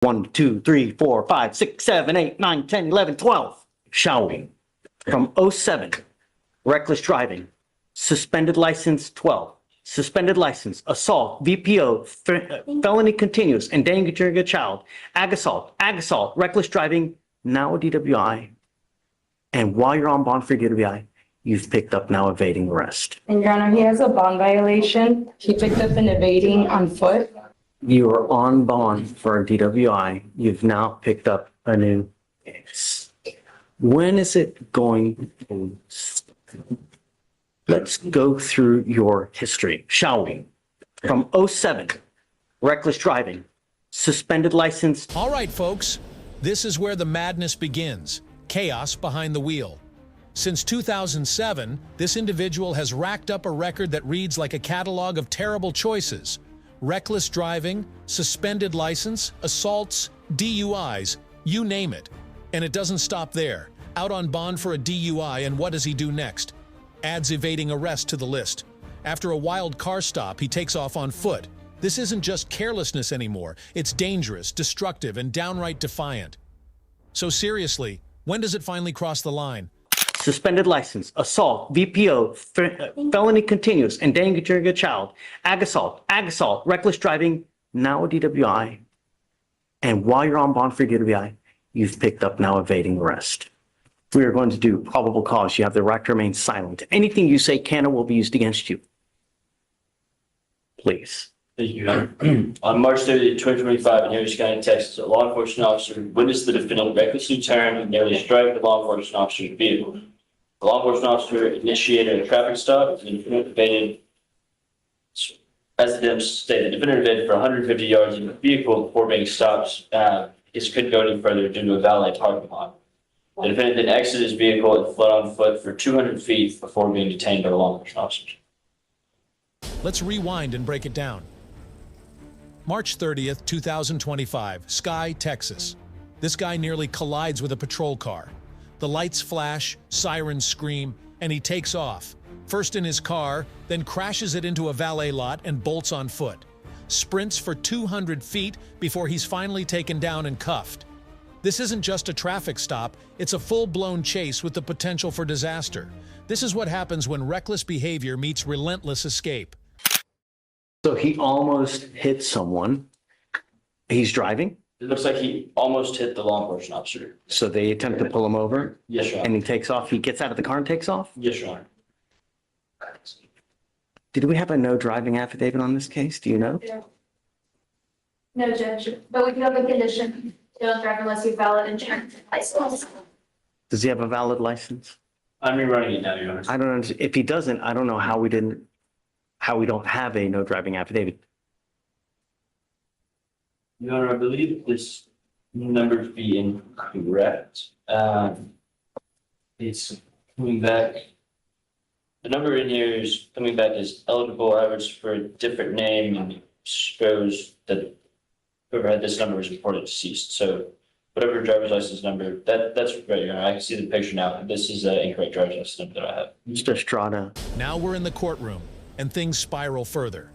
1, 2, 3, 4, 5, 6, 7, 8, 9, 10, 11, 12. Shall we? From 07, reckless driving, suspended license 12, suspended license, assault, VPO, felony continuous, endangering a child, ag assault, reckless driving, now a DWI. And while you're on bond for DWI, you've picked up now evading arrest. And Your Honor, he has a bond violation. He picked up an evading on foot. You are on bond for a DWI. You've now picked up a new case. When is it going to stop? Let's go through your history, shall we? From 07, reckless driving, suspended license. All right, folks, this is where the madness begins. Chaos behind the wheel. Since 2007, this individual has racked up a record that reads like a catalog of terrible choices. Reckless driving, suspended license, assaults, DUIs, you name it. And it doesn't stop there. Out on bond for a DUI, and what does he do next? Adds evading arrest to the list. After a wild car stop, he takes off on foot. This isn't just carelessness anymore. It's dangerous, destructive, and downright defiant. So seriously, when does it finally cross the line? Suspended license, assault, VPO, felony continuous, endangering a child, ag assault, reckless driving, now a DWI. And while you're on bond for DWI, you've picked up now evading arrest. We are going to do probable cause. You have the right to remain silent. Anything you say can or will be used against you. Please. Thank you, Your Honor. On March 30th, 2025, in Harris County, Texas, a law enforcement officer witnessed the defendant recklessly turn and nearly strike the law enforcement officer's vehicle. The law enforcement officer initiated a traffic stop, and the defendant evaded, as the defendant stated, the defendant evaded for 150 yards in the vehicle before being stopped. He couldn't go any further due to a valet parking lot. The defendant then exited his vehicle and fled on foot for 200 feet before being detained by the law enforcement officers. Let's rewind and break it down. March 30th, 2025, Sky, Texas. This guy nearly collides with a patrol car. The lights flash, sirens scream, and he takes off. First in his car, then crashes it into a valet lot and bolts on foot. Sprints for 200 feet before he's finally taken down and cuffed. This isn't just a traffic stop, it's a full-blown chase with the potential for disaster. This is what happens when reckless behavior meets relentless escape. So he almost hit someone. He's driving. It looks like he almost hit the law enforcement officer. So they attempt to pull him over. Yes, Your Honor. And he takes off. He gets out of the car and takes off. Yes, Your Honor. Did we have a no driving affidavit on this case? Do you know? No, Judge, but we do have a condition. Don't drive unless you valid insurance license. Does he have a valid license? I'm rerunning it now, Your Honor. I don't understand. If he doesn't, I don't know how we don't have a no driving affidavit. Your Honor, I believe this number to be incorrect. It's coming back. The number in here is coming back as eligible hours for a different name and shows that whoever had this number was reported deceased. So whatever driver's license number, that's right, Your Honor. I can see the picture now. This is an incorrect driver's license number that I have. Mr. Estrada. Now we're in the courtroom, and things spiral further.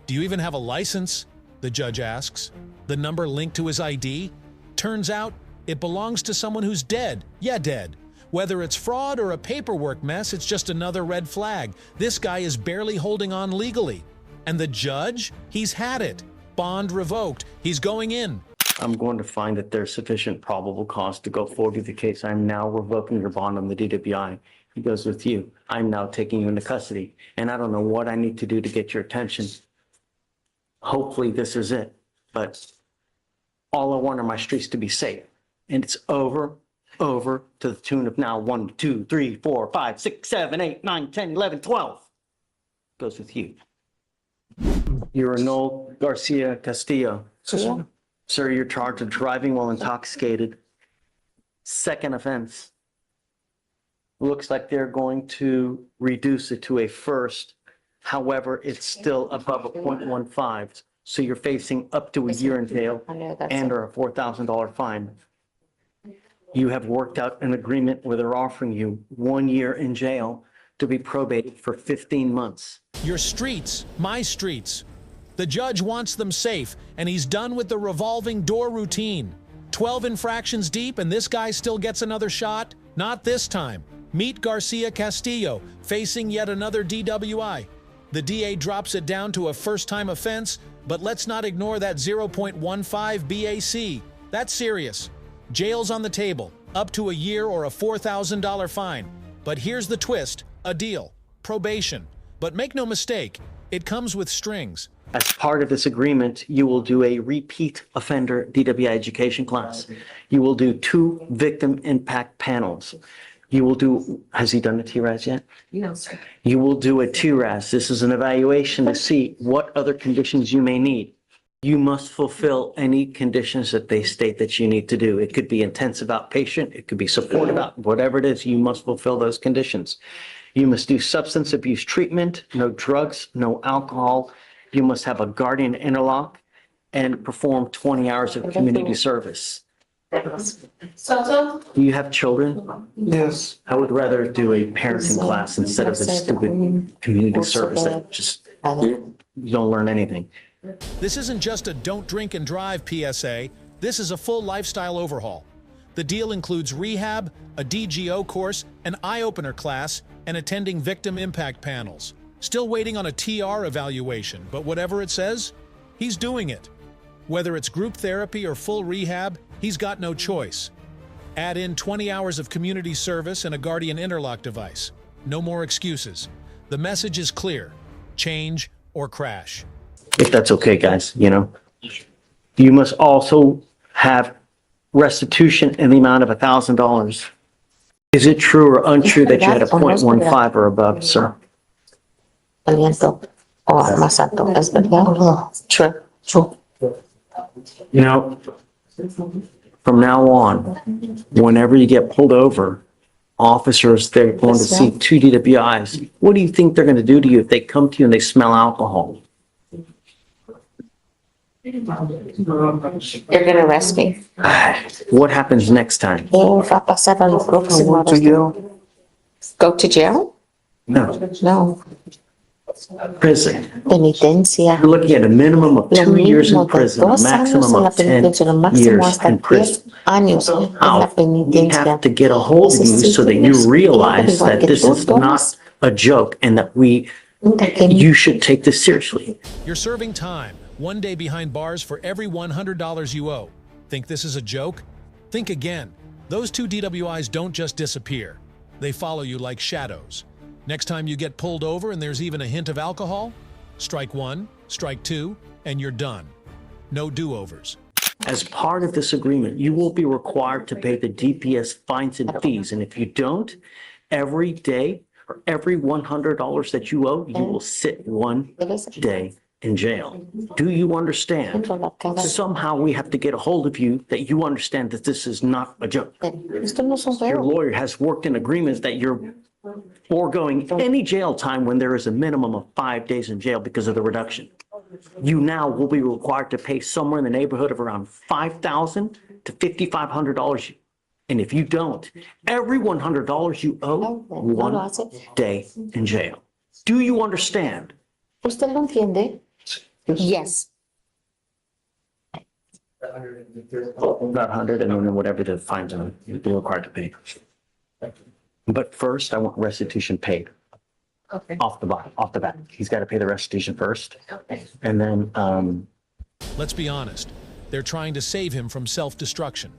Do you even have a license? The judge asks. The number linked to his ID? Turns out it belongs to someone who's dead. Yeah, dead. Whether it's fraud or a paperwork mess, it's just another red flag. This guy is barely holding on legally. And the judge? He's had it. Bond revoked. He's going in. I'm going to find that there's sufficient probable cause to go forward with the case. I'm now revoking your bond on the DWI. He goes with you. I'm now taking you into custody. And I don't know what I need to do to get your attention. Hopefully this is it. But all I want are my streets to be safe. And it's over to the tune of now 1, 2, 3, 4, 5, 6, 7, 8, 9, 10, 11, 12. Goes with you. You're Arnold Garcia Castillo. Sir, you're charged with driving while intoxicated. Second offense. Looks like they're going to reduce it to a first. However, it's still above a .15. So you're facing up to a year in jail and or a $4,000 fine. You have worked out an agreement where they're offering you 1 year in jail to be probated for 15 months. Your streets, my streets. The judge wants them safe, and he's done with the revolving door routine. 12 infractions deep, and this guy still gets another shot? Not this time. Meet Garcia Castillo, facing yet another DWI. The DA drops it down to a first-time offense, but let's not ignore that 0.15 BAC. That's serious. Jail's on the table, up to a year or a $4,000 fine. But here's the twist, a deal, probation. But make no mistake, it comes with strings. As part of this agreement, you will do a repeat offender DWI education class. You will do 2 victim impact panels. You will do, has he done a TRAS yet? No, sir. You will do a TRAS. This is an evaluation to see what other conditions you may need. You must fulfill any conditions that they state that you need to do. It could be intensive outpatient, it could be supportive out, whatever it is, you must fulfill those conditions. You must do substance abuse treatment, no drugs, no alcohol. You must have a guardian interlock and perform 20 hours of community service. Soto? Do you have children? Yes. I would rather do a parenting class instead of this stupid community service that just, you don't learn anything. This isn't just a don't drink and drive PSA, this is a full lifestyle overhaul. The deal includes rehab, a DGO course, an eye-opener class, and attending victim impact panels. Still waiting on a TR evaluation, but whatever it says, he's doing it. Whether it's group therapy or full rehab, he's got no choice. Add in 20 hours of community service and a guardian interlock device. No more excuses. The message is clear. Change or crash. If that's okay, guys, you know. You must also have restitution in the amount of $1,000. Is it true or untrue that you had a 0.15 or above, sir? Aliento o más alto, ¿es verdad? True. True. You know, from now on, whenever you get pulled over, officers, they're going to see 2 DWIs. What do you think they're going to do to you if they come to you and they smell alcohol? You're gonna arrest me. What happens next time? Va a pasar a lo próximo. To you. Go to jail? No, No. prison. Penitencia. You're looking at a minimum of Lo 2 years in mismo de prison, a 2 años maximum en la of 10 penitencia, lo máximo years hasta in 10 prison. años en la Now, we penitencia. have to get a hold of you so that you realize that this is not a joke and that you should take this seriously. You're serving time, 1 day behind bars for every $100 you owe. Think this is a joke? Think again. Those 2 DWIs don't just disappear. They follow you like shadows. Next time you get pulled over and there's even a hint of alcohol, strike 1, strike 2, and you're done. No do-overs. As part of this agreement, you will be required to pay the DPS fines and fees. And if you don't, every day or every $100 that you owe, you will sit 1 day in jail. Do you understand? Somehow we have to get a hold of you that you understand that this is not a joke. Esto no es un Your juego. lawyer has worked in agreements that you're foregoing any jail time when there is a minimum of 5 days in jail because of the reduction. You now will be required to pay somewhere in the neighborhood of around $5,000 to $5,500. And if you don't, every $100 you owe, 1 day in jail. Do you understand? ¿Usted lo entiende? Yes. About 100 and then whatever the fines are, you'll be required to pay. But first, I want restitution paid. Okay. Off the bat. He's got to pay the restitution first. And then, Let's be honest. They're trying to save him from self-destruction.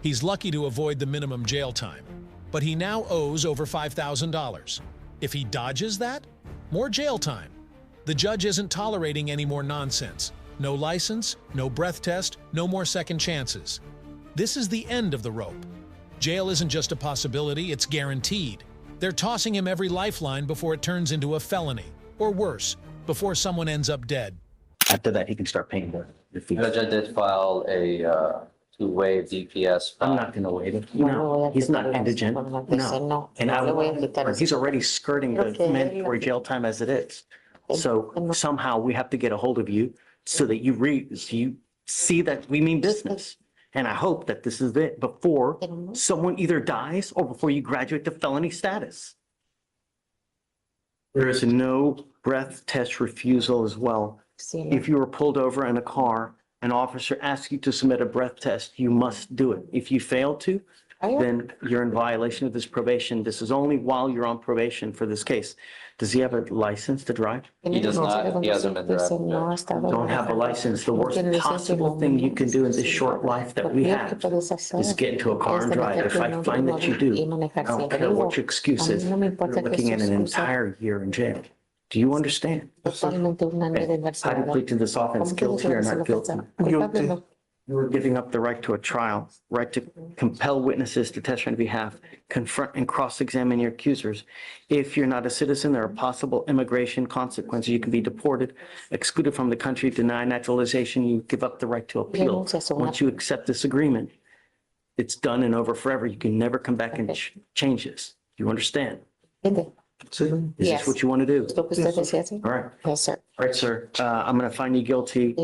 He's lucky to avoid the minimum jail time, but he now owes over $5,000. If he dodges that, more jail time. The judge isn't tolerating any more nonsense. No license, no breath test, no more second chances. This is the end of the rope. Jail isn't just a possibility, it's guaranteed. They're tossing him every lifeline before it turns into a felony, or worse, before someone ends up dead. after that, he can start paying the fee. Judge, I did file a to waive DPS. I'm not going to waive it. No, he's not indigent. No. And he's already skirting the mandatory jail time as it is. So somehow we have to get a hold of you so that you see that we mean business. And I hope that this is it before someone either dies or before you graduate to felony status. There is no breath test refusal as well. If you were pulled over in a car, an officer asks you to submit a breath test, you must do it. If you fail to, then you're in violation of this probation. This is only while you're on probation for this case. Does he have a license to drive? He does not. He hasn't been driving. Don't have a license. The worst possible thing you can do in this short life that we have is get into a car and drive. If I find that you do, I don't care what your excuse is, you're looking at an entire year in jail. Do you understand? How do you plead to this offense, guilty or not guilty? Guilty. You are giving up the right to a trial, right to compel witnesses to testify on your behalf, confront and cross-examine your accusers. If you're not a citizen, there are possible immigration consequences. You can be deported, excluded from the country, denied naturalization. You give up the right to appeal. Once you accept this agreement, it's done and over forever. You can never come back and change this. Do you understand? Is this what you want to do? All right. Yes, sir. All right, sir. I'm going to find you guilty.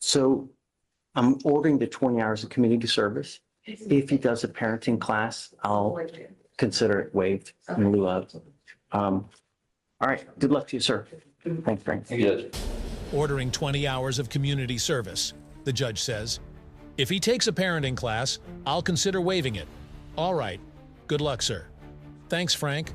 So I'm ordering the 20 hours of community service. If he does a parenting class, I'll consider it waived in lieu of. All right. Good luck to you, sir. Thanks, Frank. Ordering 20 hours of community service, the judge says. If he takes a parenting class, I'll consider waiving it. All right. Good luck, sir. Thanks, Frank.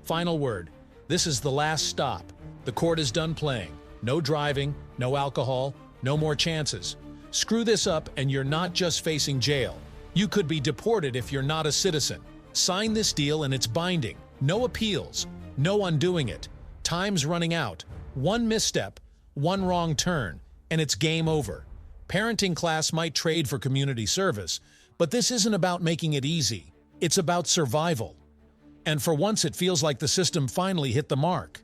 Final word. This is the last stop. The court is done playing. No driving, no alcohol, no more chances. Screw this up and you're not just facing jail. You could be deported if you're not a citizen. Sign this deal and it's binding. No appeals. No undoing it. Time's running out. One misstep, one wrong turn, and it's game over. Parenting class might trade for community service, but this isn't about making it easy. It's about survival. And for once, it feels like the system finally hit the mark.